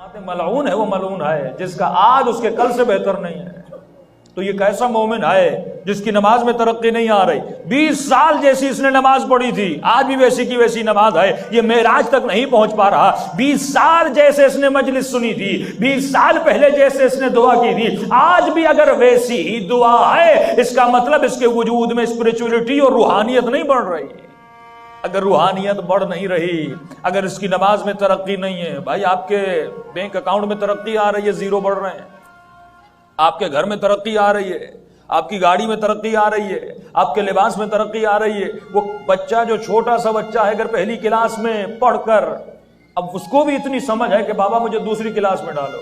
ملعون ہے وہ ملعون ہے جس کا آج اس کے کل سے بہتر نہیں ہے۔ تو یہ کیسا مومن ہے جس کی نماز میں ترقی نہیں آ رہی؟ 20 سال جیسی اس نے نماز پڑھی تھی، آج بھی ویسی کی ویسی نماز ہے، یہ معراج تک نہیں پہنچ پا رہا۔ 20 سال جیسے اس نے مجلس سنی تھی، 20 سال پہلے جیسے اس نے دعا کی تھی، آج بھی اگر ویسی ہی دعا ہے، اس کا مطلب اس کے وجود میں اسپرچولیٹی اور روحانیت نہیں بڑھ رہی۔ اگر روحانیت بڑھ نہیں رہی، اگر اس کی نماز میں ترقی نہیں ہے، بھائی آپ کے بینک اکاؤنٹ میں ترقی آ رہی ہے، زیرو بڑھ رہے ہیں، آپ کے گھر میں ترقی آ رہی ہے، آپ کی گاڑی میں ترقی آ رہی ہے، آپ کے لباس میں ترقی آ رہی ہے، وہ بچہ جو چھوٹا سا بچہ ہے اگر پہلی کلاس میں پڑھ کر اب اس کو بھی اتنی سمجھ ہے کہ بابا مجھے دوسری کلاس میں ڈالو،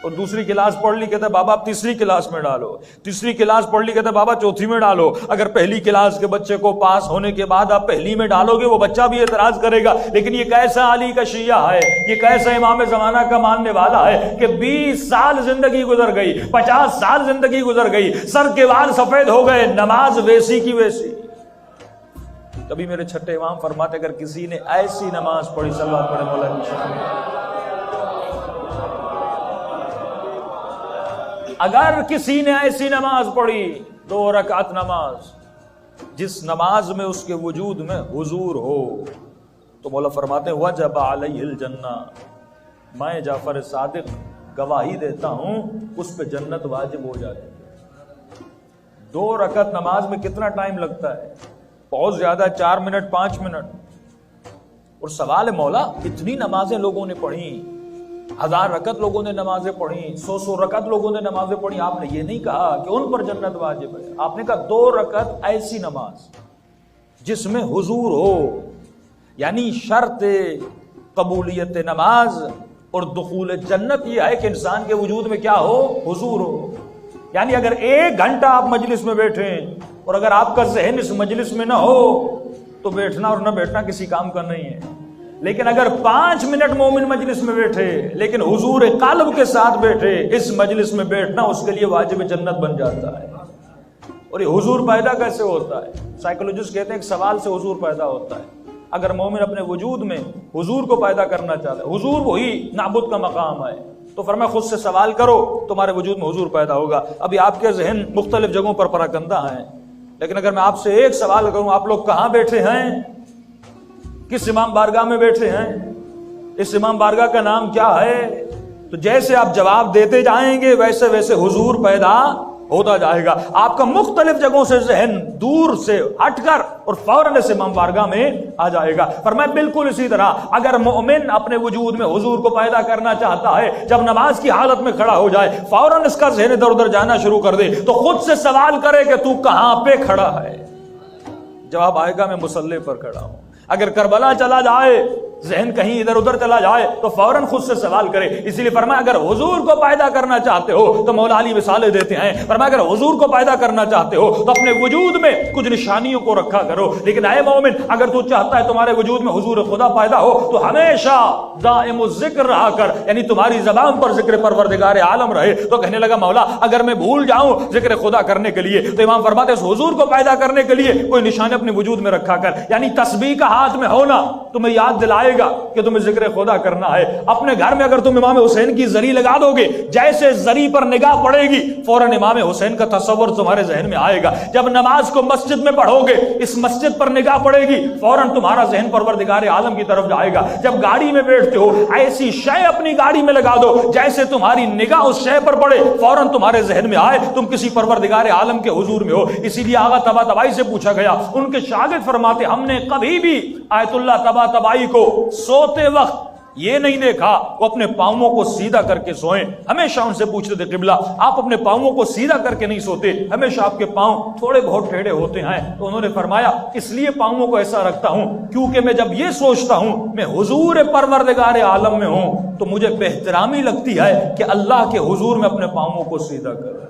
اور دوسری کلاس پڑھ لی، کہتا ہے بابا آپ تیسری کلاس میں ڈالو، تیسری کلاس پڑھ لی، کہتا ہے بابا چوتھی میں ڈالو۔ اگر پہلی کلاس کے بچے کو پاس ہونے کے بعد آپ پہلی میں ڈالو گے، وہ بچہ بھی اعتراض کرے گا، لیکن یہ کیسا علی کا شیعہ ہے، یہ کیسا امام زمانہ کا ماننے والا ہے کہ 20 سال زندگی گزر گئی، 50 سال زندگی گزر گئی، سر کے بال سفید ہو گئے، نماز ویسی کی ویسی۔ کبھی میرے چھٹے امام فرماتے اگر کسی نے ایسی نماز پڑھی، صلوات پڑھے مولا کی شان، اگر کسی نے ایسی نماز پڑھی، 2 رکعت نماز، جس نماز میں اس کے وجود میں حضور ہو، تو مولا فرماتے ہیں وجب علیہ الجنہ، میں جعفر صادق گواہی دیتا ہوں اس پہ جنت واجب ہو جائے۔ 2 رکعت نماز میں کتنا ٹائم لگتا ہے؟ بہت زیادہ، 4 منٹ 5 منٹ۔ اور سوال ہے مولا اتنی نمازیں لوگوں نے پڑھی، 1000 رکعت لوگوں نے نمازیں پڑھی، 100 رکعت لوگوں نے نمازیں پڑھی، آپ نے یہ نہیں کہا کہ ان پر جنت واجب ہے، آپ نے کہا 2 رکعت ایسی نماز جس میں حضور ہو، یعنی شرط قبولیت نماز اور دخول جنت یہ ہے کہ انسان کے وجود میں کیا ہو؟ حضور ہو۔ یعنی اگر 1 گھنٹہ آپ مجلس میں بیٹھیں اور اگر آپ کا ذہن اس مجلس میں نہ ہو تو بیٹھنا اور نہ بیٹھنا کسی کام کا نہیں ہے، لیکن اگر 5 منٹ مومن مجلس میں بیٹھے لیکن حضور قلب کے ساتھ بیٹھے، اس مجلس میں بیٹھنا اس کے لیے واجب جنت بن جاتا ہے۔ اور یہ حضور پیدا کیسے ہوتا ہے؟ سائیکولوجسٹ کہتے ہیں ایک سوال سے حضور پیدا ہوتا ہے۔ اگر مومن اپنے وجود میں حضور کو پیدا کرنا چاہتا ہے، حضور وہی نعبد کا مقام ہے، تو فرمایا خود سے سوال کرو تمہارے وجود میں حضور پیدا ہوگا۔ ابھی آپ کے ذہن مختلف جگہوں پر پراکندہ ہیں، لیکن اگر میں آپ سے ایک سوال کروں، آپ لوگ کہاں بیٹھے ہیں؟ کس امام بارگاہ میں بیٹھے ہیں؟ اس امام بارگاہ کا نام کیا ہے؟ تو جیسے آپ جواب دیتے جائیں گے ویسے ویسے حضور پیدا ہوتا جائے گا۔ آپ کا مختلف جگہوں سے ذہن دور سے ہٹ کر اور فوراً اس امام بارگاہ میں آ جائے گا۔ فرمایا بالکل اسی طرح اگر مومن اپنے وجود میں حضور کو پیدا کرنا چاہتا ہے، جب نماز کی حالت میں کھڑا ہو جائے فوراً اس کا ذہن ادھر ادھر جانا شروع کر دے تو خود سے سوال کرے کہ تو کہاں پہ کھڑا ہے؟ جواب آئے گا میں مصلی پر کھڑا ہوں۔ اگر کربلا چلا جائے، ذہن کہیں ادھر ادھر چلا جائے تو فوراً خود سے سوال کرے۔ اسی لیے فرمایا اگر حضور کو پیدا کرنا چاہتے ہو تو مولا علی مثالیں دیتے ہیں، فرمایا اگر حضور کو پیدا کرنا چاہتے ہو تو اپنے وجود میں کچھ نشانیوں کو رکھا کرو، لیکن اے مومن اگر تو چاہتا ہے تمہارے وجود میں حضور خدا پیدا ہو تو ہمیشہ دائم الذکر رہا کر، یعنی تمہاری زبان پر ذکر پروردگار عالم رہے۔ تو کہنے لگا مولا اگر میں بھول جاؤں ذکر خدا کرنے کے لیے، تو امام فرماتے ہیں حضور کو پیدا کرنے کے لیے کوئی نشان اپنے وجود میں رکھا کر، یعنی تسبیح کا ہاتھ میں ہونا تمہیں یاد دلائے گا کہ تمہیں ذکر خدا کرنا ہے۔ اپنے گھر میں اگر تم امام حسین کی زری لگا دو گے، جیسے زری پر نگاہ پڑے گی فوراً امام حسین کا تصور تمہارے ذہن میں آئے گا۔ جب نماز کو مسجد میں پڑھو گے، اس مسجد پر نگاہ پڑے گی فوراً تمہارا ذہن پروردگار عالم کی طرف جائے گا۔ جب گاڑی میں بیٹھتے ہو ایسی شے اپنی گاڑی میں لگا دو جیسے تمہاری نگاہ اس شے پر پڑے فوراً تمہارے ذہن میں آئے تم کسی پروردگار عالم کے حضور میں ہو۔ اسی لیے آغا طباطبائی سے پوچھا گیا، ان کے شاگرد فرماتے ہم نے کبھی بھی آیت اللہ طباطبائی کو سوتے وقت یہ نہیں دیکھا وہ اپنے پاؤں کو سیدھا کر کے سوئیں۔ ہمیشہ ان سے پوچھتے تھے قبلہ آپ اپنے پاؤں کو سیدھا کر کے نہیں سوتے، ہمیشہ آپ کے پاؤں تھوڑے بہت ٹیڑھے ہوتے ہیں؟ تو انہوں نے فرمایا اس لیے پاؤں کو ایسا رکھتا ہوں کیونکہ میں جب یہ سوچتا ہوں میں حضور پروردگار عالم میں ہوں تو مجھے بہترامی لگتی ہے کہ اللہ کے حضور میں اپنے پاؤں کو سیدھا کروں۔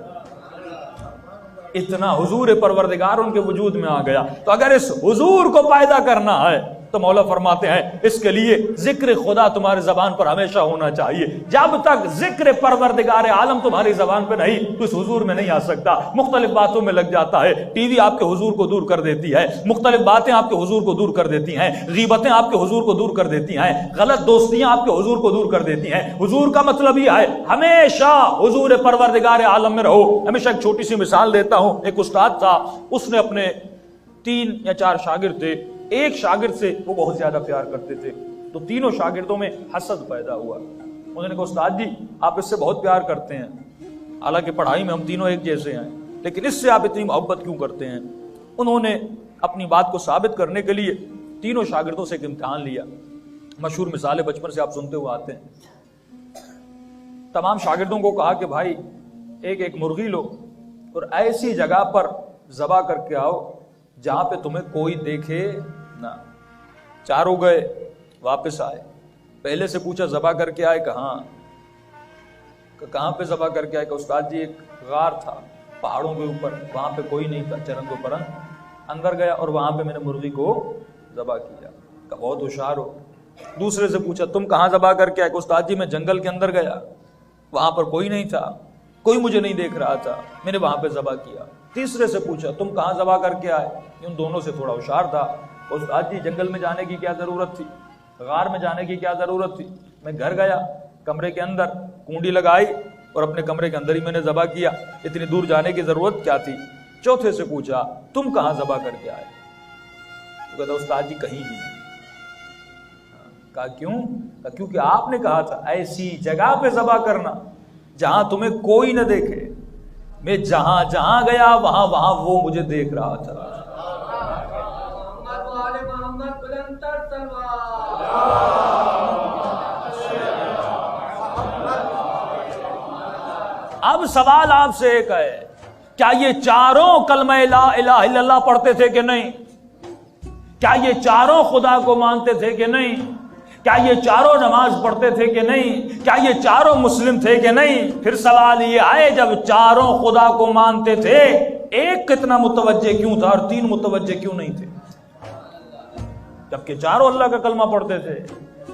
اتنا حضور پروردگار ان کے وجود میں آ گیا۔ تو اگر اس حضور کو پیدا کرنا ہے تو مولا فرماتے ہیں اس کے لیے ذکر خدا تمہاری زبان پر ہمیشہ ہونا چاہیے. جب تک ذکر پروردگار عالم تمہاری زبان پہ نہیں تو اس حضور میں نہیں آ سکتا. مختلف باتوں میں لگ جاتا ہے. ٹی وی آپ کے حضور کو دور کر دیتی ہے, مختلف باتیں آپ کے حضور کو دور کر دیتی ہیں, غیبتیں آپ کے حضور کو دور کر دیتی ہیں, غلط دوستیاں آپ کے حضور کو دور کر دیتی ہیں. حضور کا مطلب یہ ہے ہمیشہ حضور پروردگار عالم میں رہو. ہمیشہ ایک چھوٹی سی مثال دیتا ہوں. ایک استاد تھا, اس نے اپنے 3 یا 4 شاگرد تھے. ایک شاگرد سے وہ بہت زیادہ پیار کرتے تھے, تو تینوں شاگردوں میں حسد پیدا ہوا. انہوں نے کہا استاد جی آپ اس سے بہت پیار کرتے ہیں, حالانکہ پڑھائی میں ہم تینوں ایک جیسے ہیں, لیکن اس سے آپ اتنی محبت کیوں کرتے ہیں؟ انہوں نے اپنی بات کو ثابت کرنے کے لیے تینوں شاگردوں سے ایک امتحان لیا. مشہور مثالیں بچپن سے آپ سنتے ہوئے آتے ہیں. تمام شاگردوں کو کہا کہ بھائی ایک مرغی لو اور ایسی جگہ پر ذبح کر کے آؤ جہاں پہ تمہیں کوئی دیکھے نہ. چاروں گئے, واپس آئے. پہلے سے پوچھا ذبح کر کے آئے؟ کہاں پہ ذبح کر کے آئے؟ کہ استاد جی ایک غار تھا پہاڑوں کے اوپر, وہاں پہ کوئی نہیں تھا, چرند و پرند. اندر گیا اور وہاں پہ میں نے مرغی کو ذبح کیا. کہ بہت ہوشیار ہو. دوسرے سے پوچھا تم کہاں ذبح کر کے آئے؟ کہ استاد جی میں جنگل کے اندر گیا, وہاں پر کوئی نہیں تھا, کوئی مجھے نہیں دیکھ رہا تھا, میں نے وہاں پہ ذبح کیا. تیسرے سے پوچھا تم کہاں ذبح کر کے آئے؟ ان دونوں سے تھوڑا ہوشیار تھا. استاد جی جنگل میں جانے کی کیا ضرورت تھی, غار میں جانے کی کیا ضرورت تھی, میں گھر گیا, کمرے کے اندر کنڈی لگائی اور اپنے کمرے کے اندر ہی میں نے ذبح کیا, اتنی دور جانے کی ضرورت کیا تھی. چوتھے سے پوچھا تم کہاں ذبح کر کے آئے؟ وہ کہتا استاد جی کہیں بھی. کہا کیوں؟ کہا کیونکہ آپ نے کہا تھا ایسی جگہ پہ ذبح کرنا جہاں تمہیں کوئی نہ دیکھے. میں جہاں جہاں گیا وہاں وہاں وہ مجھے دیکھ رہا تھا. اب سوال آپ سے ایک ہے, کیا یہ چاروں کلمہ لا الہ الا اللہ پڑھتے تھے کہ نہیں؟ کیا یہ چاروں خدا کو مانتے تھے کہ نہیں؟ کیا یہ چاروں نماز پڑھتے تھے کہ نہیں؟ کیا یہ چاروں مسلم تھے کہ نہیں؟ پھر سوال یہ آئے جب چاروں خدا کو مانتے تھے, ایک کتنا متوجہ کیوں تھا اور 3 متوجہ کیوں نہیں تھے؟ جبکہ چاروں اللہ کا کلمہ پڑھتے تھے,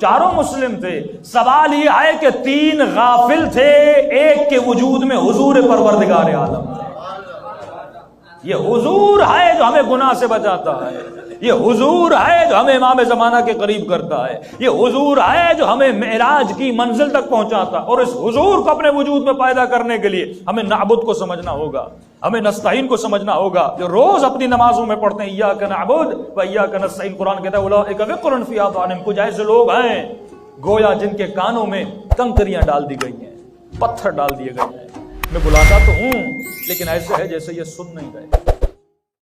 چاروں مسلم تھے. سوال یہ آئے کہ 3 غافل تھے, ایک کے وجود میں حضور پروردگار عالم تھے. یہ حضور ہے جو ہمیں گناہ سے بچاتا ہے, یہ حضور ہے جو ہمیں امام زمانہ کے قریب کرتا ہے, یہ حضور ہے جو ہمیں معراج کی منزل تک پہنچاتا. اور اس حضور کو اپنے وجود میں پیدا کرنے کے لیے ہمیں نعبد کو سمجھنا ہوگا, ہمیں نستعین کو سمجھنا ہوگا, جو روز اپنی نمازوں میں پڑھتے ہیں ایاک نعبد و ایاک نستعین. قرآن کہتا ہے اولئک وقر فی آذانہم, کچھ ایسے لوگ ہیں گویا جن کے کانوں میں کنکریاں ڈال دی گئی ہیں, پتھر ڈال دیے گئے ہیں. میں بلاتا تو ہوں لیکن ایسے ہے جیسے یہ سن نہیں رہے.